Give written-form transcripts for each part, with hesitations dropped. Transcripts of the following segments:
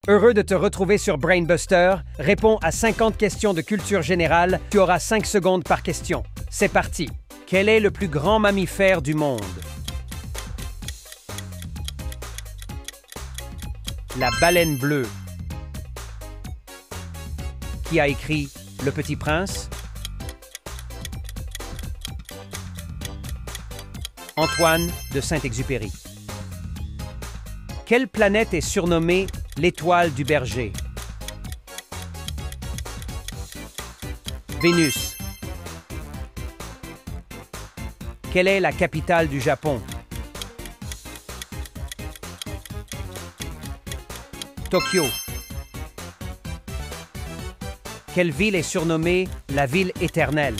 Heureux de te retrouver sur Brainbuster. Réponds à 50 questions de culture générale. Tu auras 5 secondes par question. C'est parti. Quel est le plus grand mammifère du monde? La baleine bleue. Qui a écrit Le Petit Prince? Antoine de Saint-Exupéry. Quelle planète est surnommée l'étoile du berger? Vénus. Quelle est la capitale du Japon? Tokyo. Quelle ville est surnommée la ville éternelle?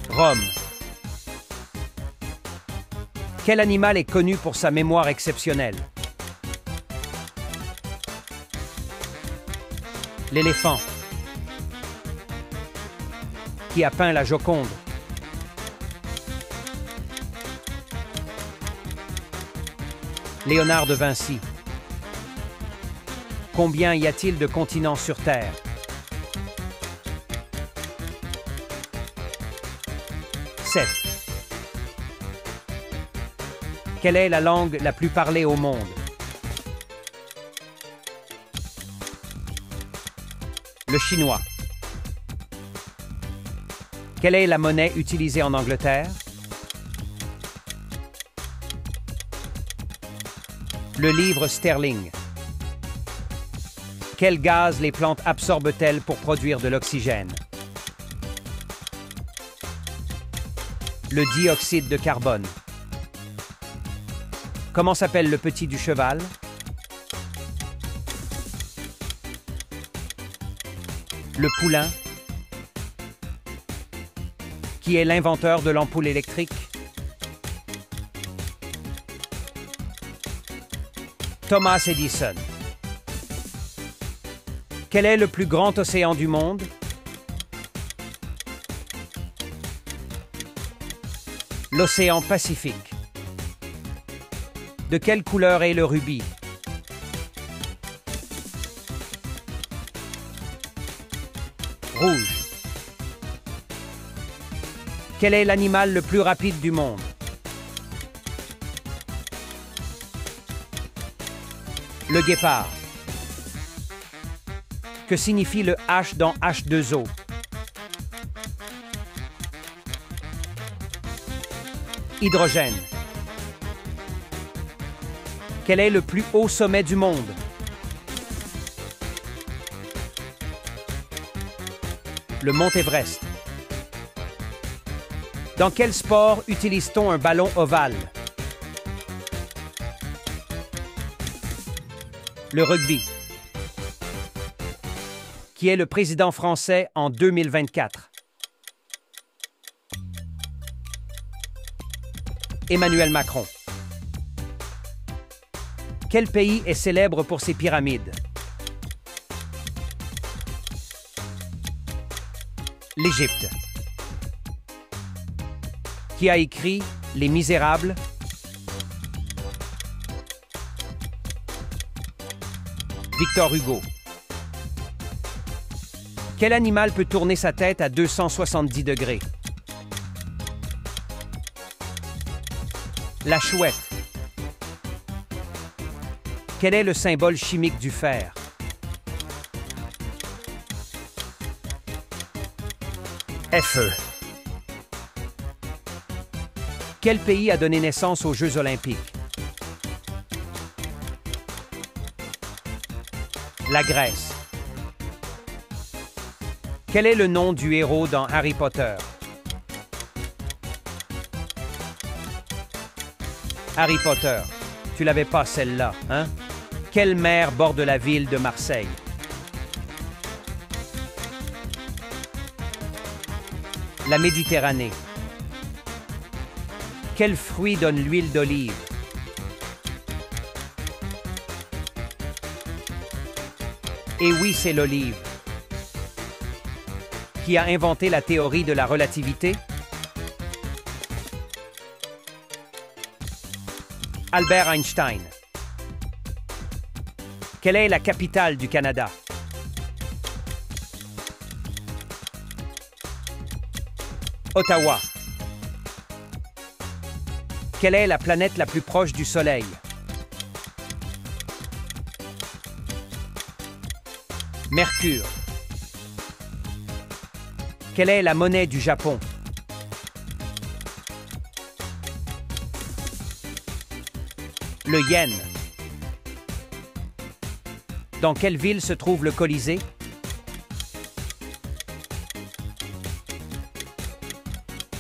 Rome. Quel animal est connu pour sa mémoire exceptionnelle? L'éléphant. Qui a peint la Joconde? Léonard de Vinci. Combien y a-t-il de continents sur Terre? 7. Quelle est la langue la plus parlée au monde? Le chinois. Quelle est la monnaie utilisée en Angleterre? Le livre sterling. Quel gaz les plantes absorbent-elles pour produire de l'oxygène? Le dioxyde de carbone. Comment s'appelle le petit du cheval? Le poulain. Qui est l'inventeur de l'ampoule électrique? Thomas Edison. Quel est le plus grand océan du monde? L'océan Pacifique. De quelle couleur est le rubis? Rouge. Quel est l'animal le plus rapide du monde? Le guépard. Que signifie le H dans H2O? Hydrogène. Quel est le plus haut sommet du monde? Le mont Everest. Dans quel sport utilise-t-on un ballon ovale? Le rugby. Qui est le président français en 2024? Emmanuel Macron. Quel pays est célèbre pour ses pyramides? L'Égypte. Qui a écrit Les Misérables? Victor Hugo. Quel animal peut tourner sa tête à 270 degrés? La chouette. Quel est le symbole chimique du fer? Fe. Quel pays a donné naissance aux Jeux olympiques? La Grèce. Quel est le nom du héros dans Harry Potter? Harry Potter. Tu l'avais pas celle-là, hein? Quelle mer borde la ville de Marseille? La Méditerranée. Quel fruit donne l'huile d'olive? Et oui, c'est l'olive. Qui a inventé la théorie de la relativité? Albert Einstein. Quelle est la capitale du Canada? Ottawa. Quelle est la planète la plus proche du Soleil? Mercure. Quelle est la monnaie du Japon? Le yen. Dans quelle ville se trouve le Colisée?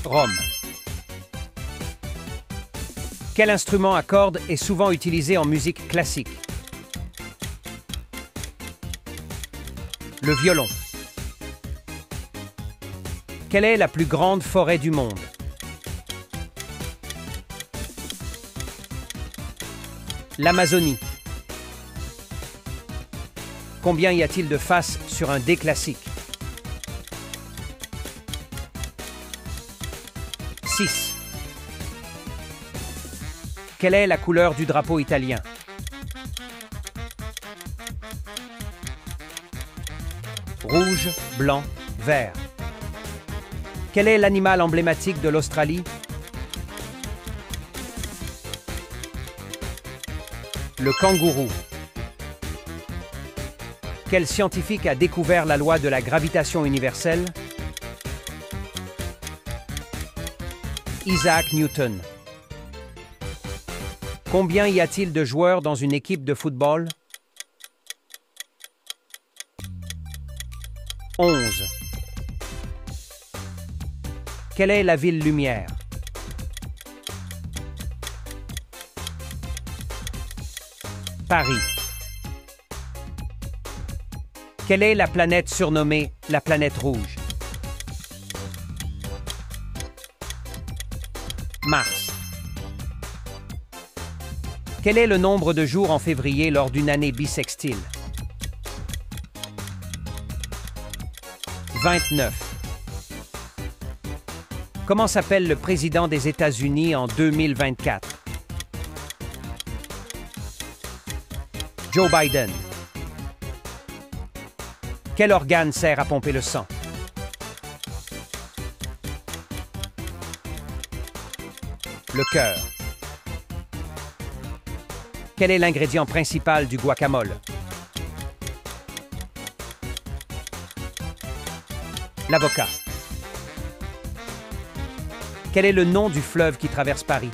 Rome. Quel instrument à cordes est souvent utilisé en musique classique? Le violon. Quelle est la plus grande forêt du monde? L'Amazonie. Combien y a-t-il de faces sur un dé classique? 6. Quelle est la couleur du drapeau italien? Rouge, blanc, vert. Quel est l'animal emblématique de l'Australie? Le kangourou. Quel scientifique a découvert la loi de la gravitation universelle? Isaac Newton. Combien y a-t-il de joueurs dans une équipe de football? 11. Quelle est la ville lumière? Paris. Quelle est la planète surnommée la planète rouge? Mars. Quel est le nombre de jours en février lors d'une année bissextile? 29. Comment s'appelle le président des États-Unis en 2024? Joe Biden. Quel organe sert à pomper le sang? Le cœur. Quel est l'ingrédient principal du guacamole? L'avocat. Quel est le nom du fleuve qui traverse Paris?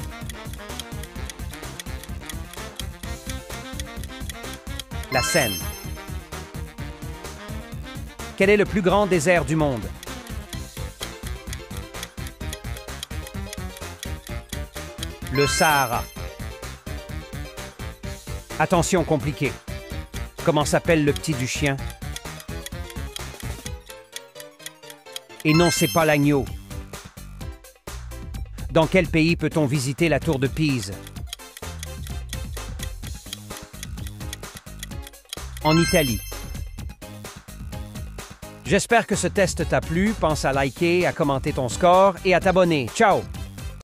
La Seine. Quel est le plus grand désert du monde? Le Sahara. Attention compliqué. Comment s'appelle le petit du chien? Et non, c'est pas l'agneau. Dans quel pays peut-on visiter la tour de Pise? En Italie. J'espère que ce test t'a plu. Pense à liker, à commenter ton score et à t'abonner. Ciao!